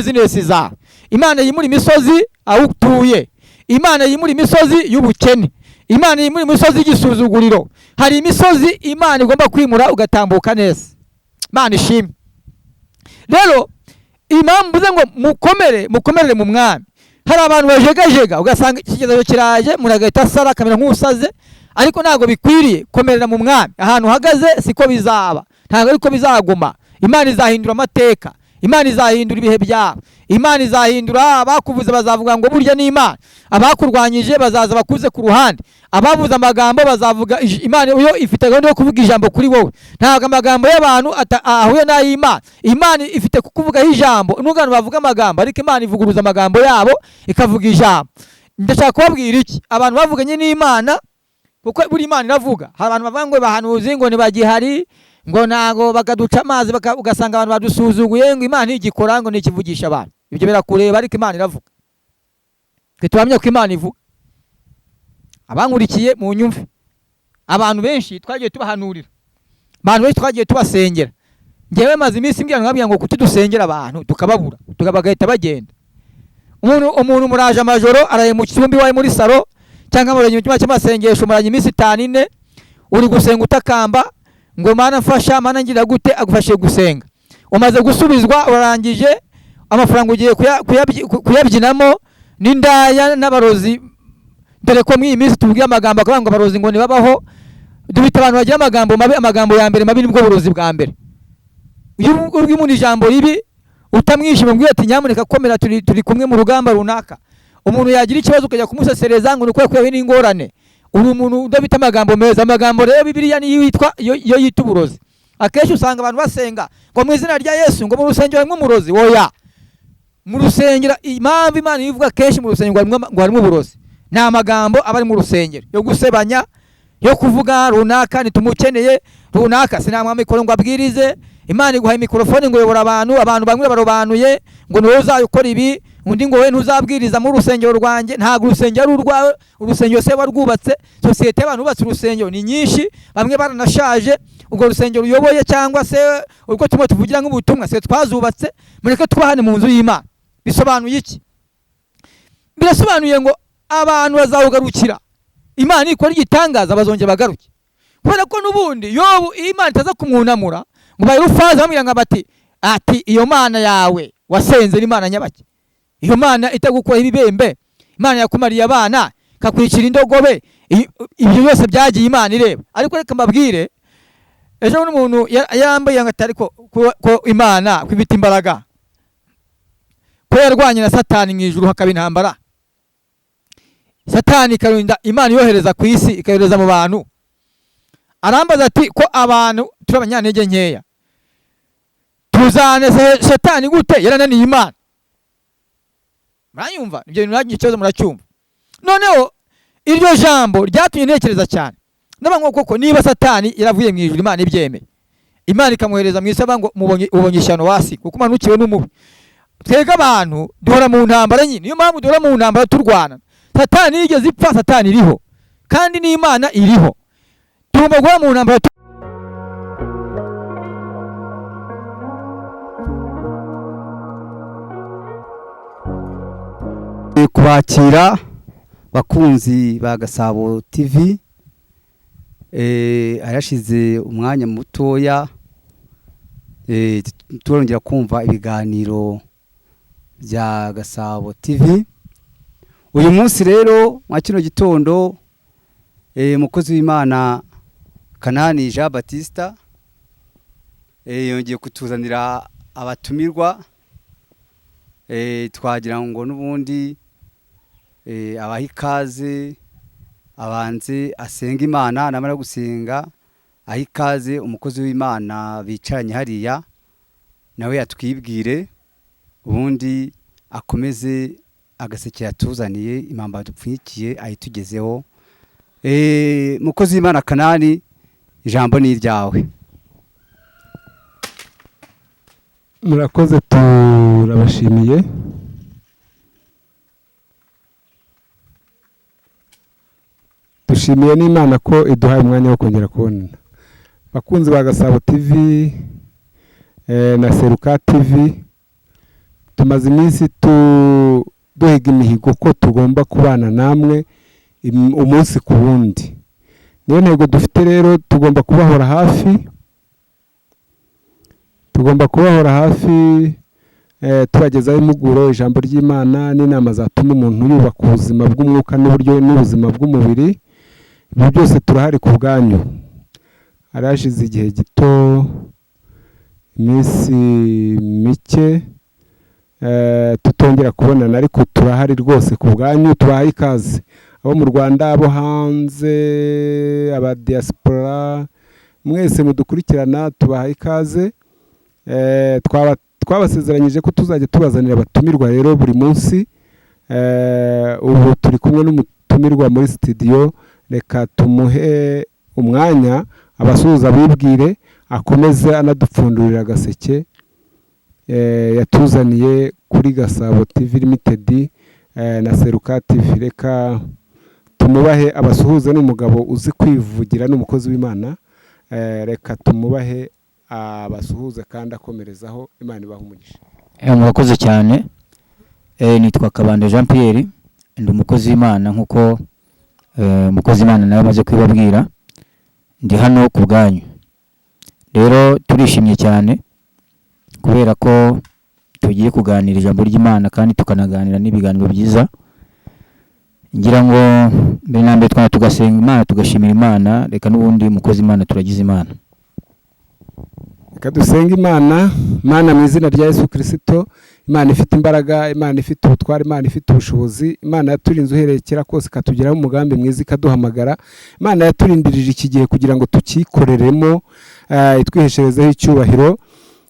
business zawe. Imana yimura imisozi aho utuye. Imana yimura imisozi y'ubukene. Imana yimura imisozi y'igisuzuguriro. Hari imisozi Imana igomba kwimura ugatambuka neza. Imana ishimwe. Rero impamvu ze ngo mukomerere mu mwami. Hari abantu bajegajega ugasanga ikigezo kiraje muragahita sara kamera nk'usaze, ariko ntago bikwiriye. Komerera mu mwami. Ahantu hagaze siko bizaba, ntago ariko bizaguma. Imana izahindura amateka. Imana izahindura ibihe byawe. Imana izahindura abakuvuze bazavuga ngo burya ni Imana. Abakurwanyije bazaza bakuze ku ruhande. Abavuze amagambo bazavuga Imana yo ifite gahunda yo kuvuga ijambo kuri wowe. Ntago amagambo y'abantu ahuye n'ay'Imana. Imana ifite kukuvugaho ijambo. Nugano bavuga amagambo, ariko Imana ivuguruza amagambo yabo ikavuga ijambo. Ndashaka kubabwira iki? Abantu bavuganye n'Imana, kuko buri Imana iravuga. Hari abantu bavuga ngo bahanuzi ngo ntibagihari, ngo nago bakaduca amazi ugasanga abantu badusuzuguye ngo Imana igikora ngo nikivugisha abantu. Ibyo birakureba, ariko Imana iravuga. Twituhamye ko Imana ivuga. Abankurikiye mu nyumve, abantu benshi twagiye tubahanurira, abantu benshi twagiye tubasengera. Ngewe maze iminsi mbwira nkabya ngo kutudusengera abantu tukababura, tukabagahita bagenda. Umuntu muraje amajoro araye mu cyumbi wawe muri salo cyangwa muranye mu cyuma cy'amasengesho muranye iminsi 5-4 uri gusenga utakamba ngo Mana mfasha, Mana ngira gute, agufashe gusenga. Umaze gusubizwa urarangije, amafaranga ugiye kuyabyinamo n'indaya n'abarozi. Dore ko muri iyi minsi tuvuga amagambo akavuga ngo abarozi ngo nibabaho. Dubita abantu bagira amagambo mabi, amagambo ya mbere mabi nibwo burozi bwa mbere. Iyo urwimo ijambo ribi utamwishima mbwiye ati nyamuneka komera, turi kumwe mu rugamba runaka. Umuntu yagira ikibazo ukajya kumusesereza ngo nuko yakuyeho n'ingorane. Uri umuntu udafite amagambo meza. Amagambo rero Bibiliya ni yitwa yo yita uburozi. Akenshi usanga abantu basenga ngo mu izina rya Yesu, ngo mu rusengero harimo umurozi. Oya, mu rusengero impamvu Imana ivuga kenshi mu rusengero ngo harimo uburozi, ni amagambo aba ari mu rusengero yo gusebanya, yo kuvuga runaka nitumukeneye runaka. Sinamwa mikoro ngo abwirize. Imana iguhaye mikrofone ngo yobora abantu bamwe barobanuye ngo niwe uzayukora ibi, undi ngo we ntuzabwiriza mu rusengero rwanjye. Ntago urusengero urwawe, urusengero se warwubatse. Sosiyete y'abantu bubatse urusengero ni nyinshi, bamwe baranashaje. Ubwo rusengero uyoboye cyangwa se urwo tumwe tuvugira nk'ubutumwa se twazubatse, mureke twahane mu nzu y'Imana. Bisobanuye iki? Birasobanuye ngo abantu bazawugarukira. Imana ikora igitangaza bazongera bagaruke. Kubera ko nubundi Yobu Imana itaza kumwunamura ngo bayirufaza bamwira bati ati iyo Mana yawe wasenze ni Mana nyabaki. Iyo Mana itagukora ibibembe, Imana yakumariye abana kakwicira indogobe, ibyo byose byagiye Imana ireba. Ariko reka mbabwire, ejo n'umuntu yambaye ngo atari ko Imana kwibita imbaraga, ko yarwanye na Satani mu ijuru hakaba intambara. Satani ikarinda Imana yohereza ku isi ikayohereza mu bantu. Arambaza ati ko abantu turabanyantege nkeya, tuzaneze Satani gute yarananiye Imana? Muranyumva? Ibyo bintu nagiye ikibazo muracyumva. Noneho iryo jambo ryatumye ntekereza cyane. Ndabango koko niba Satani yaravuye mu ijuru Imana ibyemeye, Imana ikamuhereza mu isaba ngo ubonye ishyano wasi kuko manukiwe n'umubi. Twega abantu duhora mu ntambara nyine. Niyo mpamvu duhora mu ntambara turwana. Satani yigeze ipfa, Satani iriho kandi n'Imana iriho. Tugomba guhora mu ntambara. Kubakira bakunzi ba Gasabo TV, arashize umwanya mutoya turongera kumva ibiganiro bya Gasabo TV. Uyu munsi rero mwa kino gitondo mukozi w'Imana Kanani Jean Baptiste yongeye kutuzanira abatumirwa. Twagira ngo nubundi abahikaze abanze asenga Imana, namara gusenga ahikaze umukozi w'Imana bicaranye hariya nawe yatwibwire, ubundi akomeze agaseke yatuzaniye impamba dupfunyikiye ayitugezeho. Mukozi w'Imana Kanani, ijambo ni iryawe. Murakoze, turabashimiye. Dushimiye n'Imana ko iduhaye umwanya wo kongera kubonana. Bakunzi ba Gasabo TV na Seruka TV, tumaze iminsi duhiga imihigo ko tugomba kubana namwe umunsi ku wundi. Niyo ntego dufite rero, tugomba kubahora hafi tubagezaho impuguro, ijambo ry'Imana n'inama zatuma umuntu yubaka ubuzima bw'umwuka n'ubuzima bw'umubiri. Ibyo byose turahari ku bwanyu. Harashize igihe gito, iminsi mike tutongera kubonana, ariko turahari rwose ku bwanyu. Tubahaye ikaze abo mu Rwanda, abo hanze, aba diaspora, mwese mudukurikirana tubahaye ikaze. Twabasezeranyije ko tuzajya tubazanira abatumirwa rero buri munsi. Ubu turi kumwe n'umutumirwa muri studio, reka tumuhe umwanya abasuhuza bibwire, akomeze anadupfundurira agaseke yatuzaniye kuri Gasabo TV Limited na Seruka TV. Reka tumubahe abasuhuze, n'umugabo uzi kwivugira n'umukozi w'Imana. Reka tumubahe abasuhuze kandi akomerezaho. Imana ibaha umugisha. Murakoze cyane. Nitwa Kabanda Jean Pierre, ndi umukozi w'Imana nkuko umukozi w'Imana nawe amaze kwibabwira. Ndi hano ku bwanyu. Rero turishimye cyane kubera ko tugiye kuganira ijambo ry'Imana kandi tukanaganira n'ibiganiro byiza. Ngira ngo mbere na mbere tugasenga Imana, tugashimira Imana. Reka n'ubundi umukozi w'Imana turagize Imana. Reka dusenga Imana. Imana mu izina rya Yesu Kristo, Imana ifite imbaraga, Imana ifite ubutware, Imana ifite ubushobozi, Imana yaturinze uhereye kera kose ikatugeraho umugambi mwiza ikaduhamagara. Imana yaturindirije iki gihe kugira ngo tukikoreremo, itwihesherezeho icyubahiro.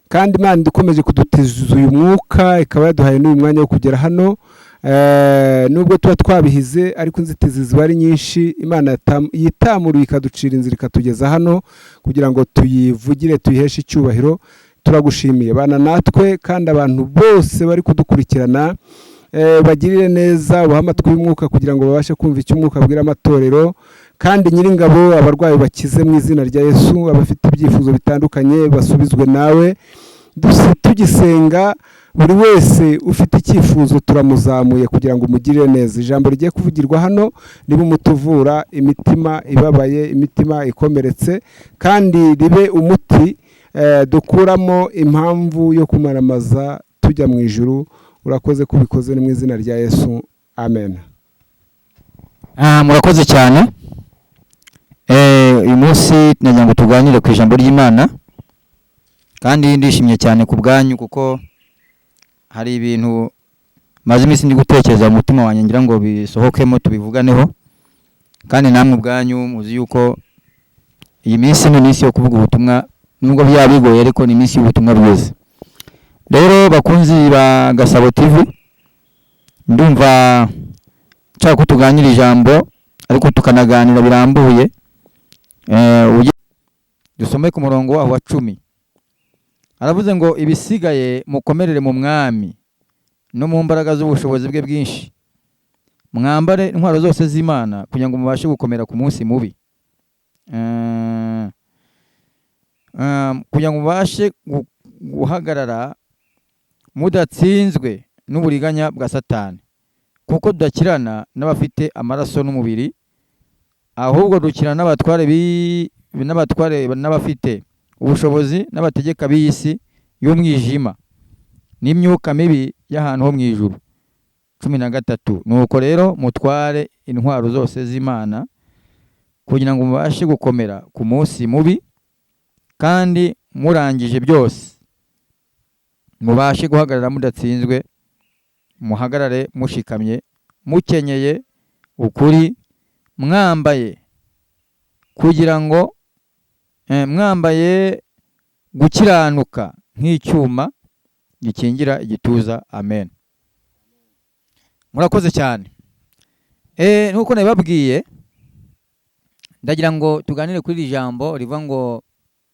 Kandi Imana dukomeje kudutiza uyu mwuka, ikaba yaduhaye n'uyu mwanya wo kugera hano. Nubwo tuba twabihize, ariko inzitizi ziba ari nyinshi, Imana yitamuruye ikaducira inzira ikatugeza hano kugira ngo tuyivugire, tuyiheshe icyubahiro. Turagushimiye bana natwe, kandi abantu bose bari kudukurikirana bagirire neza, ubahe amatwi y'umwuka kugira ngo babashe kumva icyo umwuka abwira amatorero. Kandi Nyiringabo, abarwayi bakize mu izina rya Yesu, abafite ibyifuzo bitandukanye basubizwe nawe. Tugisenga, buri wese ufite icyifuzo turamuzamuye kugira ngo umugirire neza. Ijambo rigiye kuvugirwa hano ribe umutuvura imitima ibabaye, imitima ikomeretse, kandi ribe umuti dukuramo impamvu yo kumaramaza tujya mu ijuru. Urakoze kubikoze mu izina rya Yesu, amen. Murakoze cyane. Uyu munsi nagira ngo tuganire ku ijambo ry'Imana, kandi ndishimye cyane ku bwanyu kuko hari ibintu maze iminsi ndi gutekereza mu mutima wanjye, ngira ngo bisohokemo tubivuganeho. Kandi namwe ubwanyu muzi yuko iyi minsi ni iminsi yo kuvuga ubutumwa, nubwo byaba bigoye ariko ni iminsi y'ubutumwa bwiza. Rero bakunzi ba Gasabo TV, ndumva nshaka ko tuganira ijambo ariko tukanaganira birambuye. Dusome ku murongo waho wa 10. Aravuze ngo ibisigaye mukomerere mu mwami no mu mbaraga z'ubushobozi bwe bwinshi. Mwambare intwaro zose z'Imana kugira ngo mubashe gukomera ku munsi mubi. Kugira ngo mubashe guhagarara mudatsinzwe n'uburiganya bwa Satani, kuko dudakirana n'abafite amaraso n'umubiri, ahubwo dukirana n'abafite ubushobozi n'abategeka b'isi y'umwijima n'imyuka mibi y'ahantu ho mu ijuru. 13. Nuko rero mutware intwaro zose z'Imana kugira ngo mubashe gukomera ku munsi mubi, kandi murangije byose mubashe guhagarara mudatsinzwe. Muhagarare mushikamye, mukenyeye ukuri, mwambaye kugira ngo mwambaye gukiranuka nk'icyuma gikingira igituza. Amen. Murakoze cyane. Nuko nabibabwiye, ndagira ngo tuganire kuri iri jambo rivuga ngo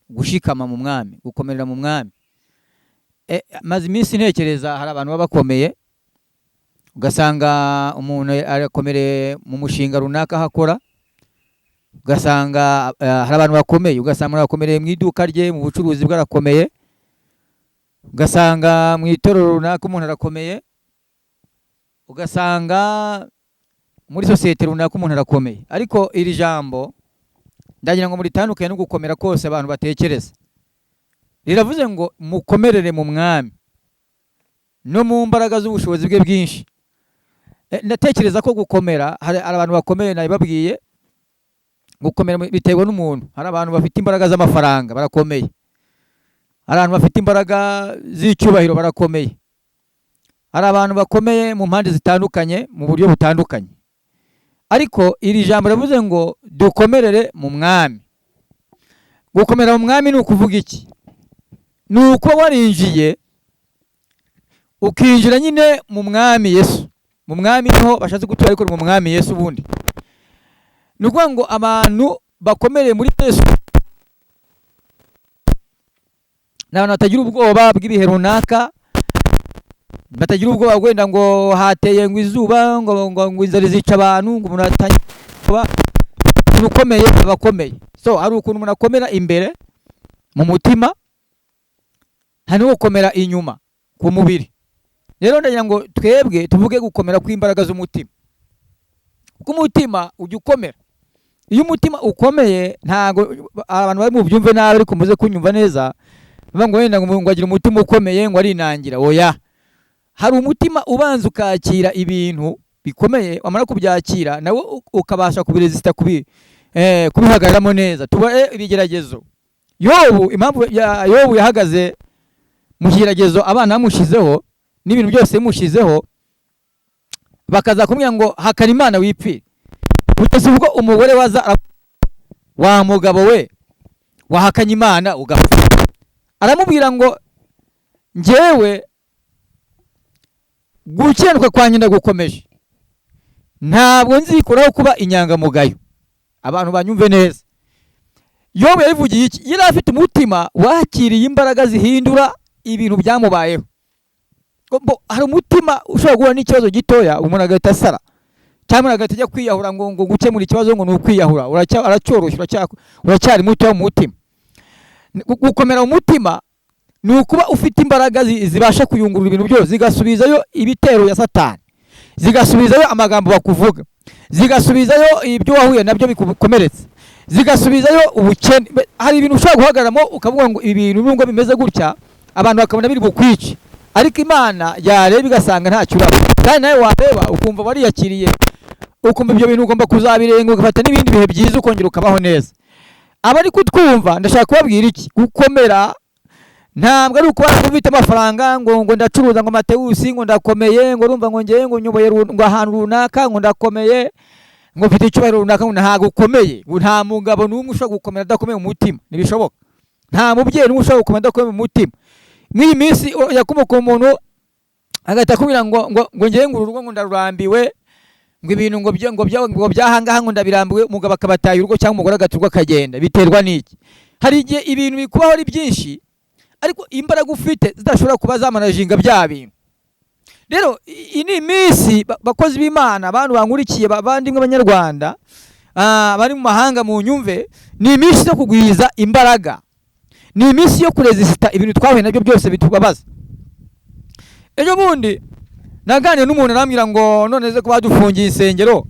gushikama mu mwami, gukomerera mu mwami. Maze iminsi ntekereza, hari abantu baba bakomeye, ugasanga umuntu arakomereye mu mushinga runaka hakora, ugasanga hari abantu bakomeye, ugasanga arakomereye mu iduka rye, mu bucuruzi bwe arakomeye, ugasanga mu itorero runaka umuntu arakomeye, ugasanga muri sosiyete runaka umuntu arakomeye. Ariko iri jambo ndagira ngo muritandukanye no gukomera kose abantu batekereza. Riravuze ngo mukomerere mu mwami no mu mbaraga z'ubushobozi bwe bwinshi. Ndatekereza ko gukomera, hari abantu bakomeye nabibabwiye, gukomera biterwa n'umuntu. Hari abantu bafite imbaraga z'amafaranga barakomeye, hari abantu bafite imbaraga z'icyubahiro barakomeye, hari abantu bakomeye mu mpande zitandukanye mu buryo butandukanye. Ariko iri jambo rivuze ngo dukomerere mu mwami. Gukomera mu mwami ni ukuvuga iki? Ni uko warinjiye ukinjira nyine mu mwami Yesu. Mu mwami niho bashatse gutura, ariko mu mwami Yesu ubundi. Ni ukuvuga ngo abantu bakomereye muri Yesu ni abantu batagira ubwoba bw'ibihe runaka, batagira ubwoba wenda ngo hateye ngo izuba ngo inzara zica abantu, ngo umuntu atangira ukomeye abakomeye. So hari ukuntu umuntu akomera imbere mu mutima, hari no gukomera inyuma ku mubiri. Rero ndagira ngo twebwe tuvuge gukomera kw'imbaraga z'umutima. Kuko umutima ujya ukomera. Iyo umutima ukomeye, ntago abantu bari mu byumve nabi, ariko muze kunyumva neza, bavuga ngo wenda ngo agira umutima ukomeye ngo arinangira. Oya, hari umutima ubanza ukakira ibintu bikomeye, wamara kubyakira nawe ukabasha kubiresista, kubihagararamo neza. Tuba ibigeragezo. Impamvu Yobu yahagaze mu kigeragezo abana bamushizeho n'ibintu byose bimushizeho, bakaza kumubwira ngo hakana Imana wipfire. Kugeza ubwo umugore waza, wa mugabo we wahakanye Imana ugapfa. Aramubwira ngo njyewe gukenuka kwanjye ndagukomeje, ntabwo nzikuraho kuba inyangamugayo. Abantu banyumve neza. Yobu yabivugiye iki? Yari afite umutima wakiriye imbaraga zihindura ibintu byamubayeho. Hari umutima ushobora guhura n'ikibazo gitoya umuntu agahita asara, cyangwa agahita ajya kwiyahura ngo gukemura ikibazo ngo ni ukwiyahura. Aracyoroshye, uracyari muto mu mutima. Gukomera mu mutima ni ukuba ufite imbaraga zibasha kuyungurura ibintu byose, zigasubizayo ibitero ya Satani, zigasubizayo amagambo bakuvuga, zigasubizayo ibyo wahuye nabyo bikukomeretse, zigasubizayo ubukene. Hari ibintu ushobora guhagararamo ukavuga ngo ibi bintu nubwo bimeze gutya abantu bakabona biri bukwice, ariko Imana yareba igasanga ntacyo uraba. Kandi nawe wareba ukumva wariyakiriye, ukumva ibyo bintu ugomba kuzabirenga, ugafata n'ibindi bihe byiza ukongera ukabaho neza. Abari kutwumva ndashaka kubabwira iki? Gukomera ntabwo ari ukuba ufite amafaranga ngo ndacuruza ngo Matewusi ngo ndakomeye, ngo urumva ngo ngeye ngo nyoboye ngo ahantu runaka ngo ndakomeye, ngo mfite icyubahiro runaka. Ngo ntabwo ukomeye. Nta mugabo n'umwe ushobora gukomera adakomeye mu mutima, ntibishoboka. Nta mubyeyi n'umwe ushobora gukomera adakomeye mu mutima. Mw'iyi minsi yakomoka umuntu agahita akubwira ngo ngeye ngo urugo ngo ndarurambiwe, ngo ibintu ngo byahangaha ngo ndabirambiwe, umugabo akabataye urugo cyangwa umugore agaturwa akagenda. Biterwa n'iki? Hari igihe ibintu bikubaho ari byinshi, ariko imbaraga ufite zidashobora kuba zamanajinga bya bintu. Rero iyi ni iminsi bakozi b'Imana, abantu bankurikiye, bavandimwe b'Abanyarwanda, bari mu mahanga mu nyumve, ni iminsi yo kugwiza imbaraga, ni iminsi yo kurezisita ibintu twahuye nabyo byose bitubabaza. Ejo bundi naganiriye n'umuntu arambwira ngo none ze kuba dufungiye insengero,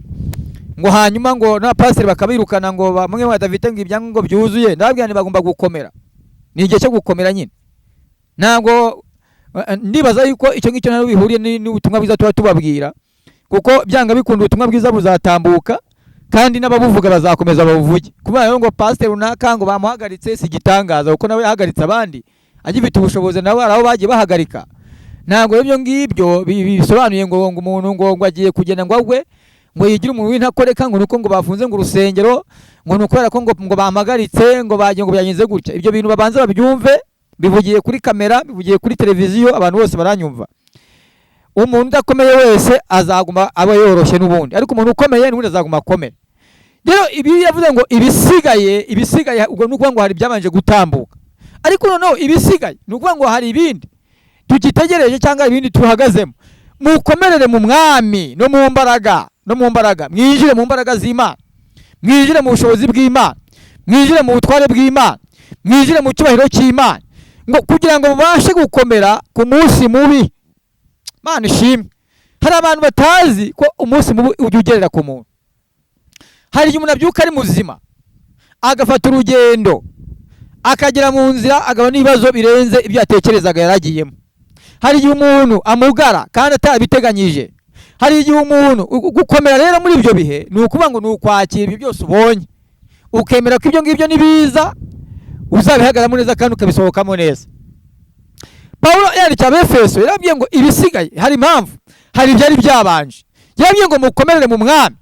ngo hanyuma ngo n'abapasiteri bakabirukana ngo bamwe badafite ngo ibyangombwa byuzuye. Ndababwira nti bagomba gukomera. Ni igihe cyo gukomera nyine. Ntabwo ndibaza yuko icyo ngicyo nari bihuriye n'ubutumwa bwiza tuba tubabwira, kuko byanga bikunda ubutumwa bwiza buzatambuka kandi n'ababuvuga bazakomeza babuvuge. Kuba rero ngo pastor runaka ngo bamuhagaritse si gitangaza, kuko nawe yahagaritse abandi agifite ubushobozi, nawe araho bagiye bahagarika. Ntabwo ibyo ngibyo bisobanuye ngo umuntu ngo agiye kugenda ngo agwe ngo yigire umuntu w'intakoreka ngo nuko ngo bafunze ngo urusengero ngo nukubera ko ngo bampagaritse ngo bagiye ngo byanyize gutya. Ibyo bintu babanza babyumve, bivugiye kuri kamera, bivugiye kuri televiziyo, abantu bose baranyumva. Umuntu udakomeye wese azaguma aba yoroshye n'ubundi, ariko umuntu ukomeye n'ubundi azaguma akomeye. Rero ibi yavuze ngo ibisigaye ubwo nuko ngo hari byabanje gutambuka, ariko noneho ibisigaye nuko ngo hari ibindi tukitegereje cyangwa ibindi tuhagazemo. Mukomerere mu mwami no mu mbaraga, mwinjire mu mbaraga z'Imana, mwinjire mu bushobozi bw'Imana, mwinjire mu butware bw'Imana, mwinjire mu cyubahiro cy'Imana, ngo kugira ngo mubashe gukomera ku munsi mubi. Mana ishimwe. Hari abantu batazi ko umunsi mubi ujya ugerera ku muntu. Hari igihe umuntu abyuka ari muzima agafata urugendo akagera mu nzira agabana ibibazo birenze ibyo yatekerezaga yaragiyemo. Hari igihe umuntu amugara kandi atabiteganyije. Hari igihe umuntu gukomera rero muri ibyo bihe ni ukuvuga ngo ni ukwakira ibyo byose ubonye, ukemera ko ibyo ngibyo nibiza uzabihagaramo neza kandi ukabisohokamo neza. Pawulo yandikiye Abefeso yarabwiye ngo ibisigaye hari impamvu, hari ibyari byabanje. Yarabwiye ngo mukomerere mu mwami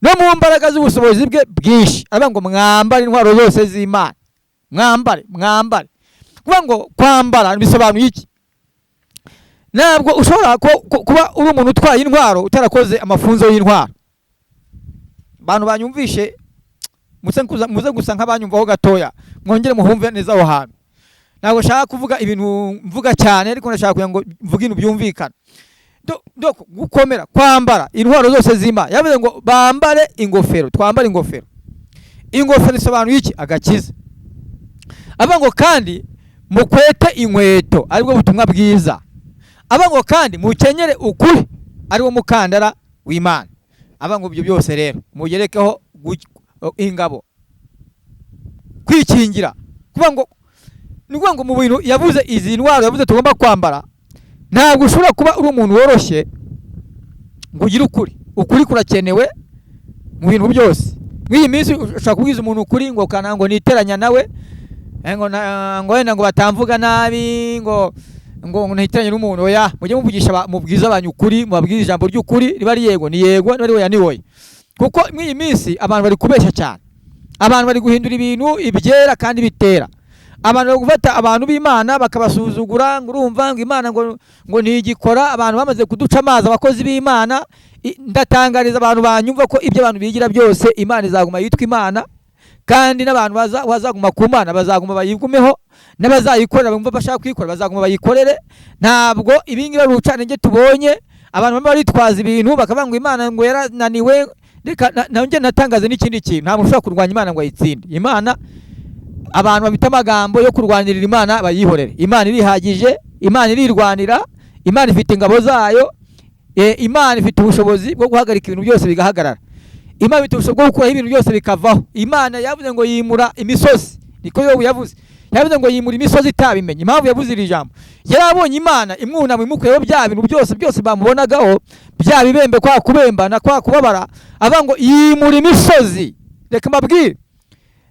no mu mbaraga z'ubushobozi bwe bwinshi. Aravuga ngo mwambare intwaro zose z'Imana. Mwambare. Kuvuga ngo kwambara bisobanuye iki? Ntabwo ushobora kuba uri umuntu utwaye intwaro utarakoze amafunzo y'intwaro. Abantu banyumvishe muze gusa nk'abanyumvaho gatoya, mwongere muhumve neza aho hantu. Ntabwo nshaka kuvuga ibintu mvuga cyane, ariko ndashaka kugira ngo mvuge ibintu byumvikana. Gukomera, kwambara intwaro zose z'Imana. Yavuze ngo bambare ingofero, twambare ingofero. Ingofero isobanuye iki? Agakiza. Avuga ngo kandi mukwete inkweto, aribwo butumwa bwiza. Avuga ngo kandi mukenyere ukuri, ariwo mukandara w'Imana. Avuga ngo ibyo byose rero mugerekeho ingabo, kwikingira. Kuvuga ngo nukuvuga ngo mu bintu yavuze izi ntwaro yavuze tugomba kwambara, ntabwo ushobora kuba uri umuntu woroshye ngo ugire ukuri. Ukuri kurakenewe mu bintu byose. Mw'iyi minsi ushaka kubwiza umuntu ukuri ngo kana ngo niteranya nawe, ngo wenda ngo batamvuga nabi, ngo niteranye n'umuntu. Oya, mujye muvugisha mubwiza abantu ukuri, mubabwiza ijambo ry'ukuri. Riba ari yego ni yego, niba ari oya ni oya. Kuko mw'iyi minsi abantu bari kubeshya cyane. Abantu bari guhindura ibintu ibyera kandi bitera. Abantu bari gufata abantu b'Imana bakabasuzugura, ngo urumva ngo Imana ngo ntigikora. Abantu bamaze kuduca amazi abakozi b'Imana. Ndatangariza abantu banyumva ko ibyo abantu bigira byose Imana izaguma yitwa Imana, kandi n'abantu bazaguma ku Mana bazaguma bayigumeho, n'abazayikorera bumva bashaka kwikora bazaguma bayikorere. Ntabwo ibingi bari ucanenge tubonye abantu bamwe baritwaza ibintu bakavuga ngo Imana ngo yarananiwe. Nanjye natangaze n'ikindi kintu, nta muntu ushobora kurwanya Imana ngo ayitsinde. Imana, abantu babita amagambo yo kurwanirira Imana bayihorere. Imana irihagije, Imana irirwanira, Imana ifite ingabo zayo, Imana ifite ubushobozi bwo guhagarika ibintu byose bigahagarara. Imana ifite ubushobozi bwo gukuraho ibintu byose bikavaho. Imana yavuze ngo yimura imisozi, niko Yobu yavuze. Yavuze ngo yimura imisozi itabimenye. Impamvu yavuze iri jambo, yarabonye Imana imwunama imukuyeho bya bintu byose bamubonagaho, bya bibembe kwa kubemba na kwa kubabara. Avuga ngo yimura imisozi. Reka mbabwire,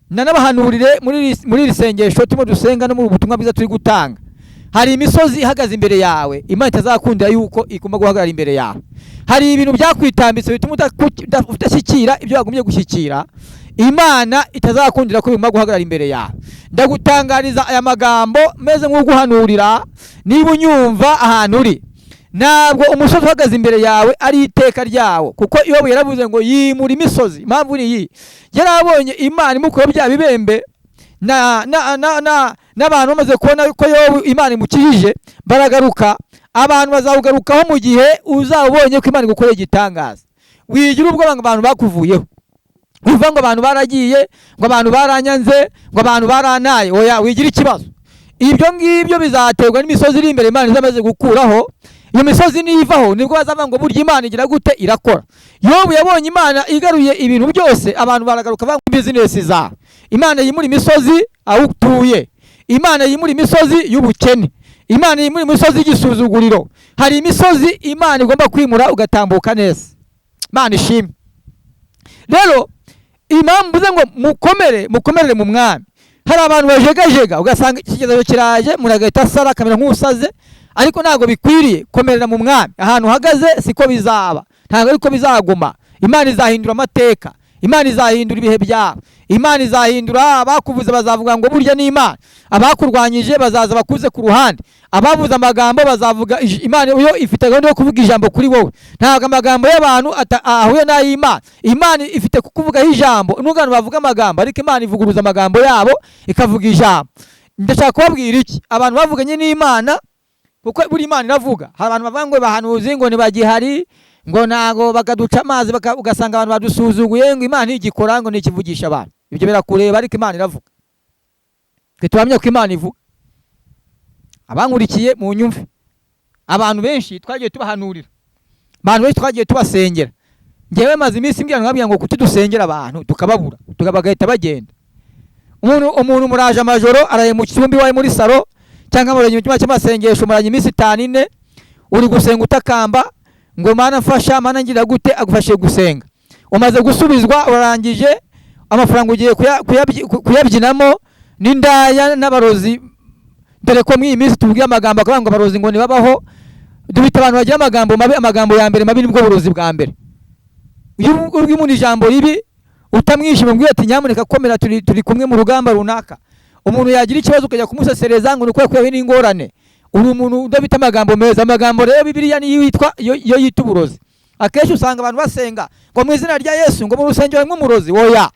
nanabahanurire muri iri sengesho turimo dusenga no mu butumwa bwiza turi gutanga. Hari imisozi ihagaze imbere yawe Imana itazakundira yuko igomba guhagarara imbere yawe. Hari ibintu byakwitambitse bituma udashyikira ibyo wagumye gushyikira, Imana itazakundira ko bigomba guhagarara imbere yawe. Ndagutangariza aya magambo meze nk'uguhanurira. Niba unyumva ahantu uri, ntabwo umusozi uhagaze imbere yawe ari iteka ryawo, kuko Yobu yaravuze ngo yimura imisozi. Impamvu ni iyi, yarabonye Imana imukuyeho bya bibembe n'abantu bamaze kubona ko Yobu Imana imukijije baragaruka. Abantu bazawugarukaho mu gihe uzabonye ko Imana igukoreye igitangaza. Wigira ubwoba ngo abantu bakuvuyeho, uvuga ngo abantu baragiye, ngo abantu baranyanze, ngo abantu baranaye. Oya, wigira ikibazo. Ibyo ngibyo bizaterwa n'imisozi iri imbere Imana izamaze gukuraho. Iyo misozi nivaho nibwo bazavuga ngo burya Imana igira gute irakora. Yobu yabonye Imana igaruye ibintu byose, abantu baragaruka bavuga business za Imana yimura imisozi aho utuye, Imana yimura imisozi y'ubukene, Imana yimura imisozi y'igisuzuguriro. Hari imisozi Imana igomba kwimura ugatambuka neza. Imana ishimwe. Rero impamvu mvuze ngo mukomerere mu mwami. Hari abantu bajegajega ugasanga ikigezo kiraje muragahita sara kamera nk'usaze, ariko ntago bikwiriye. Komerera mu mwami. Ahantu uhagaze siko bizaba, ntago ariko bizaguma. Imana izahindura amateka, Imana izahindura ibihe byawe, Imana izahindura. Abakuvuze bazavuga ngo burya ni Imana, abakurwanyije bazaza bakuze ku ruhande, abavuze amagambo bazavuga Imana yo ifite gahunda yo kuvuga ijambo kuri wowe. Ntago amagambo y'abantu ahuye n'ay'Imana. Imana ifite kukuvugaho ijambo. N'ubwo bavuga amagambo, ariko Imana ivuguruza amagambo yabo ikavuga ijambo. Ndashaka kubabwira iki, abantu bavuganye n'Imana, kuko buri Imana iravuga. Hari abantu bavuga ngo bahanuzi ngo ntibagihari, ngo nago bakaduca amazi ugasanga abantu badusuzuguye, ngo Imana ntigikora, ngo ntikivugisha abantu. Ibyo birakureba, ariko Imana iravuga. Twe tuhamya ko Imana ivuga. abankurikiye mu nyumve, abantu benshi twagiye tubahanurira, abantu benshi twagiye tubasengera. Ngewe maze iminsi mbwira nkabwira ngo kuki dusengera abantu tukababura bagahita bagenda. Umuntu muraje amajoro araye mu cyumba iwawe muri salo cyangwa muranye mu cyumba cy'amasengesho, muranye iminsi 5-4 uri gusenga utakamba ngo Mana mfasha, Mana ngira gute, agufashe gusenga. Umaze gusubizwa, urarangije, amafaranga ugiye kuyabyinamo n'indaya n'abarozi. Dore ko mw'iyi minsi tuvuga amagambo akabanga abarozi ngo nibabaho, dubita abantu bagira amagambo mabi. Amagambo ya mbere mabi nibwo burozi bwa mbere. Iyo ubwiye umuntu ijambo ribi utamwishima, mbwiye ati nyamuneka komera, turi kumwe mu rugamba runaka. Umuntu yagira ikibazo ukajya kumusesereza ngo nuko yakuyeho n'ingorane, uri umuntu udafite amagambo meza. Amagambo rero Bibiliya niyo yitwa yo yita uburozi. Akenshi usanga abantu basenga ngo mu izina rya Yesu, ngo mu rusengero harimo umurozi. Oya,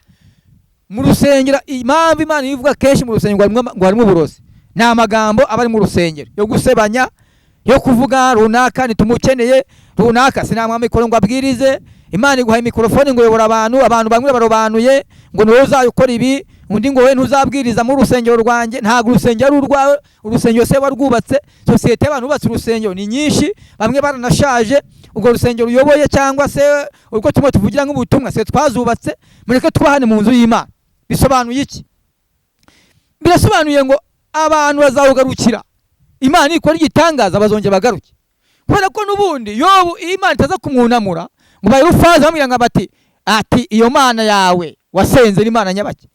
mu rusengero impamvu Imana ivuga kenshi mu rusengero ngo harimo uburozi, ni amagambo aba ari mu rusengero yo gusebanya, yo kuvuga runaka nitumukeneye runaka. Sinamwa mikoro ngo abwirize, Imana iguhaye mikrofone ngo yobora abantu bamwe barobanuye ngo niwe uzayukora ibi, undi ngo we ntuzabwiriza mu rusengero rwanjye. Ntabwo urusengero ari urwawe, urusengero se warwubatse. Sosiyete y'abantu bubatse urusengero ni nyinshi, bamwe baranashaje. Ubwo rusengero uyoboye cyangwa se ubwo tumwe tuvugira nk'ubutumwa se twazubatse, mureke twahane mu nzu y'Imana. Bisobanuye iki? Birasobanuye ngo abantu bazawugarukira, Imana ikora igitangaza bazongera bagaruke. Kubera ko n'ubundi Yobu Imana itaza kumwunamura ngo bayirufaza bamubwira ngo ati iyo Mana yawe wasenze ni Imana nyabaki,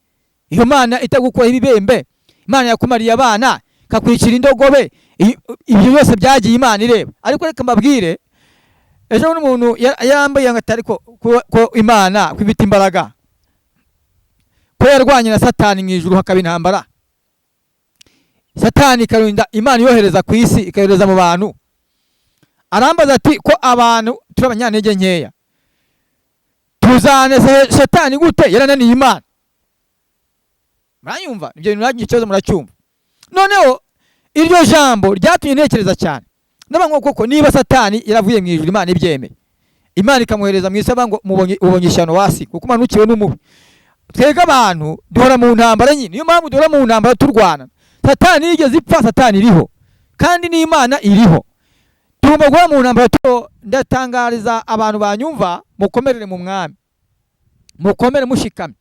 iyo Mana itagukora ibibembe, Imana yakumariye abana kakwicira indogobe, ibyo byose byagiye Imana ireba. Ariko reka mbabwire, ejo n'umuntu yambaye ngo atari ko Imana kwibita imbaraga, ko yarwanye na Satani mu ijuru hakaba intambara. Satani ikarinda Imana yohereza ku isi, ikayohereza mu bantu. Arambaza ati ko abantu turi abanyantege nkeya, tuzane Satani gute yarananiye Imana? Muranyumva? Ibyo bintu nagiye ikibazo muracyumva. Noneho iryo jambo ryatumye ntekereza cyane, ndavuga koko niba Satani yaravuye mu ijuru Imana ibyemeye, Imana ikamuhereza mu isi ngo ubonye ishyano wasi kuko umanukiwe n'umubi. Twega abantu duhora mu ntambara nyine, niyo mpamvu duhora mu ntambara turwana. Satani yigeze ipfa, Satani iriho kandi n'Imana iriho. Tugomba guhora mu ntambara. Ndatangariza abantu banyumva, mukomerere mu mwami, mukomere mushikamye,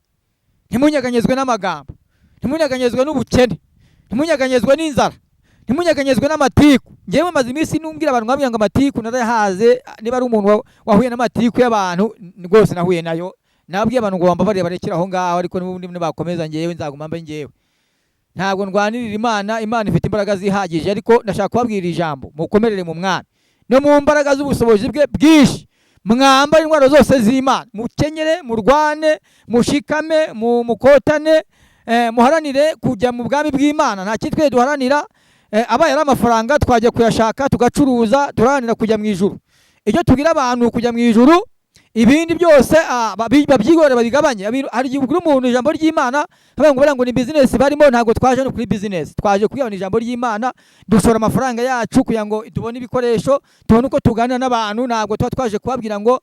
ntimunyeganyezwe n'amagambo, ntimunyeganyezwe n'ubukene, ntimunyeganyezwe n'inzara, ntimunyeganyezwe n'amatiku. Ngewe maze iminsi numbwira abantu mwabwira ngo amatiku narayahaze. Niba ari umuntu wahuye n'amatiku y'abantu, rwose nahuye nayo. Nabwiye abantu ngo bambabarire barekera aho ngaho, ariko n'ubundi bakomeza ngewe nzaguma mbe ngewe. Ntabwo ndwanirira Imana, Imana ifite imbaraga zihagije, ariko ndashaka kubabwira ijambo, mukomerere mu mwami no mu mbaraga z'ubushobozi bwe bwinshi. Mwambare intwaro zose z'Imana, mukenyere, murwane, mushikame, mukotane, muharanire kujya mu bwami bw'Imana. Nta kitwe duharanira, abaye ari amafaranga twajya kuyashaka tugacuruza, turahanira kujya mu ijuru. Icyo tubwira abantu kujya mu ijuru, ibindi byose babyigore babigabanye. Hari igihe ubwira umuntu ijambo ry'Imana bavuga ngo ni business barimo. Ntabwo twaje no kuri business, twaje kuyabona ijambo ry'Imana, dushora amafaranga yacu kugira ngo tubone ibikoresho, tubone uko tuganira n'abantu. Ntabwo tuba twaje kubabwira ngo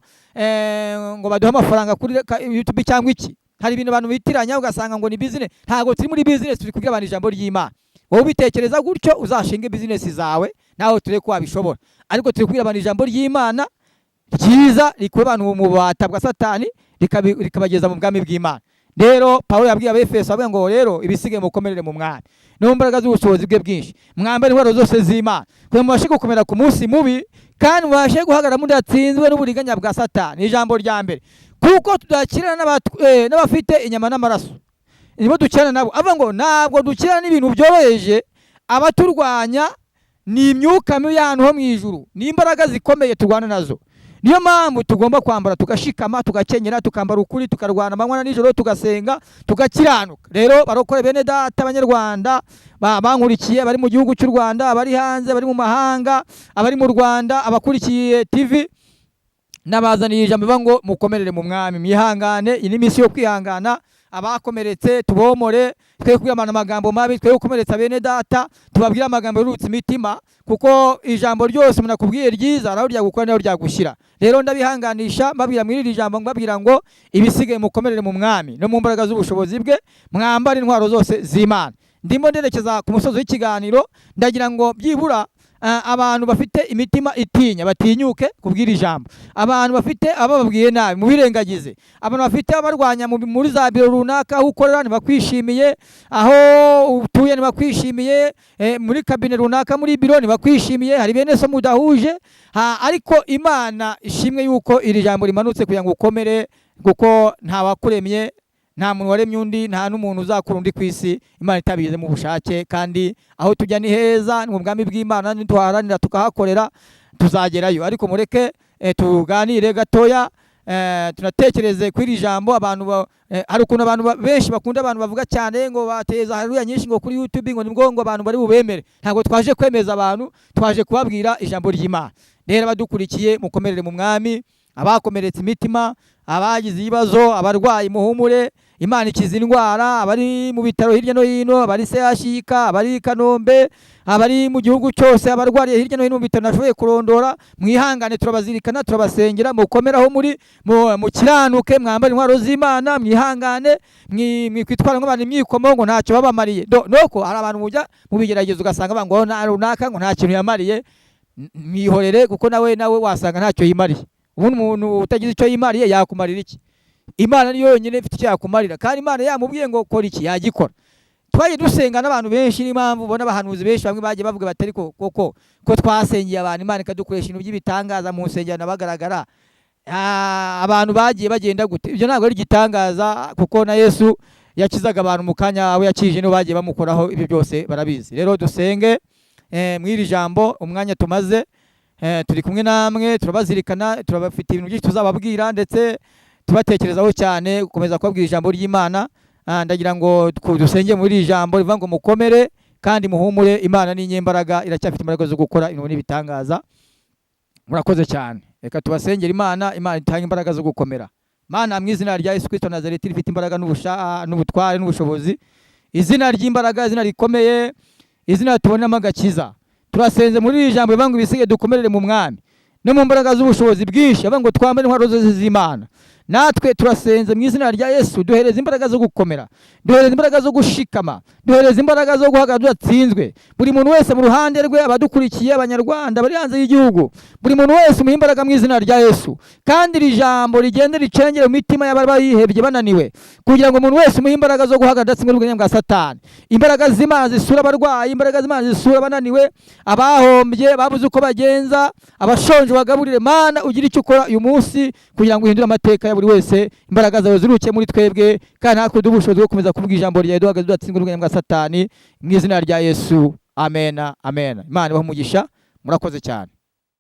baduhe amafaranga kuri YouTube cyangwa iki. Hari ibintu abantu bitiranya ugasanga ngo ni business. Ntabwo turi muri business, turi kubwira abantu ijambo ry'Imana. Wowe ubitekereza gutyo uzashinga business zawe nawe tureke ko wabishobora, ariko turi kubwira abantu ijambo ry'Imana ryiza rikura abantu mu bubata bwa Satani rikabageza mu bwami bw'Imana. Rero Pawulo yabwiye Abefeso avuga ngo rero ibisigaye mukomerere mu mwami no mu mbaraga z'ubushobozi bwe bwinshi, mwambare intwaro zose z'Imana kugira ngo mubashe gukomera ku munsi mubi, kandi mubashe guhagarara mudatsinzwe n'uburiganya bwa Satani. Ijambo rya mbere, kuko tudakirana n'abafite inyama n'amaraso, nibo dukirana nabo. Avuga ngo ntabwo dukirana n'ibintu byoroheje, abaturwanya ni imyuka mibi y'ahantu ho mu ijuru, ni imbaraga zikomeye turwana nazo. Niyo mpamvu tugomba kwambara tugashikama, tugakenyera, tukambara ukuri, tukarwana amanywa na nijoro, tugasenga, tugakiranuka. Rero barokore bene data abanyarwanda bankurikiye, bari mu gihugu cy'u Rwanda, abari hanze, bari mu mahanga, abari mu Rwanda, abakurikiye TV, nabazaniye ijambo bivuga ngo mukomerere mu mwami, mwihangane. Iyi ni iminsi yo kwihangana. Abakomeretse tubomore, twe kwiyamana amagambo mabi, twe gukomeretsa bene data, tubabwira amagambo y'urutse imitima, kuko ijambo ryose umuntu akubwiye ryiza araho ryagukora naho ryagushyira. Rero ndabihanganisha mbabwira mwirira ijambo, mbabwira ngo ibisigaye mukomerere mu mwami no mu mbaraga z'ubushobozi bwe, mwambare intwaro zose z'Imana. ndimo nderekeza ku musozi w'ikiganiro, ndagira ngo byibura abantu bafite imitima itinya batinyuke kubwira ijambo, abantu bafite abababwiye nabi mubirengagize, abantu bafite abarwanya muri za biro runaka, aho ukorera ntibakwishimiye, aho utuye ntibakwishimiye, muri kabine runaka muri biro ntibakwishimiye, hari bene so mudahuje, ariko Imana ishimwe yuko iri jambo rimanutse kugira ngo ukomere, kuko nta wakuremye, nta muntu waremye undi, nta n'umuntu uzakura undi ku isi Imana itabigize mu bushake, kandi aho tujya ni heza, ni mu bwami bw'Imana, nituharanira tukahakorera tuzagerayo. Ariko mureke tuganire gatoya, tunatekereze kuri iri jambo. Abantu hari ukuntu abantu benshi bakunda abantu bavuga cyane ngo bateza haleluya nyinshi ngo kuri YouTube ngo nibwo ngo abantu bari bubemere. Ntabwo twaje kwemeza abantu, twaje kubabwira ijambo ry'Imana. Rero abadukurikiye mukomerere mu mwami, abakomeretse imitima, abagize ibibazo, abarwayi muhumure, Imana ikiza indwara, abari mu bitaro hirya no hino, abari CHK, abari Kanombe, abari mu gihugu cyose, abarwariye hirya no hino mu bitaro nashoboye kurondora, mwihangane, turabazirikana, turabasengera, mukomeraho muri mu kiranuke, mwambare intwaro z'Imana, mwihangane, mwikwitwara nk'abantu imyikomo ngo ntacyo babamariye. Noko hari abantu mujya mu bigeragezo ugasanga bango runaka ngo nta kintu yamariye, mwihorere, kuko nawe wasanga ntacyo yimariye. Ubundi umuntu utagize icyo yimariye yakumarira iki? Imana niyo yonyine ifite icyo yakumarira, kandi Imana yamubwiye ngo kora iki yagikora. Twaje dusenga n'abantu benshi, n'impamvu ubona abahanuzi benshi bamwe bagiye bavuga batari ko twasengeye abantu, Imana ikadukoresha ibintu by'ibitangaza mu nsengero bagaragara. Abantu bagiye bagenda gute? Ibyo ntabwo ari igitangaza, kuko na Yesu yakizaga abantu mu kanya aho yakije nibo bagiye bamukoraho, ibyo byose barabizi. Rero dusenge mw'iri jambo, umwanya tumaze turi kumwe namwe, turabazirikana, turabafite ibintu byinshi tuzababwira, ndetse tubatekerezaho cyane gukomeza kubabwira ijambo ry'Imana. Ndagira ngo dusenge muri iri jambo rivuga ngo mukomere kandi muhumure, Imana ni inyembaraga, iracyafite imbaraga zo gukora ibintu n'ibitangaza. Murakoze cyane. Reka tubasengera Imana itanga imbaraga zo gukomera. Mana, mu izina rya Yesu Kristo Nazareti rifite imbaraga n'ubutware n'ubushobozi, izina ry'imbaraga, izina rikomeye, izina tubonamo agakiza, turasenze muri iri jambo rivuga ngo ibisige dukomerere mu mwami no mu mbaraga z'ubushobozi bwinshi, avuga ngo twambare intwaro zose z'Imana. Natwe turasenze mu izina rya Yesu, duhereza imbaraga zo gukomera, duhereza imbaraga zo gushikama, duhereza imbaraga zo guhagarara tudatsinzwe. Buri muntu wese mu ruhande rwe, abadukurikiye, abanyarwanda bari hanze y'igihugu, buri muntu wese umuhe imbaraga mu izina rya Yesu, kandi iri jambo rigende ricengere mu mitima y'abari bayihebye bananiwe, kugira ngo umuntu wese umuhe imbaraga zo guhagarara udatsinzwe n'ubwenge bwa Satani. Imbaraga z'Imana zisura abarwayi, imbaraga z'Imana zisura abananiwe, abahombye, babuze uko bagenza, abashonje bagaburire. Mana, ugira icyo ukora uyu munsi kugira ngo uhindure amateka ya buri wese, imbaraga zawe ziruke muri twebwe, kandi natwe duhe ubushobozi bwo gukomeza kuvuga ijambo ryawe duhagaze tudatsinzwe n'ubwenge bwa Satani, mu izina rya Yesu, amen, amen. Imana ibahe umugisha, murakoze cyane.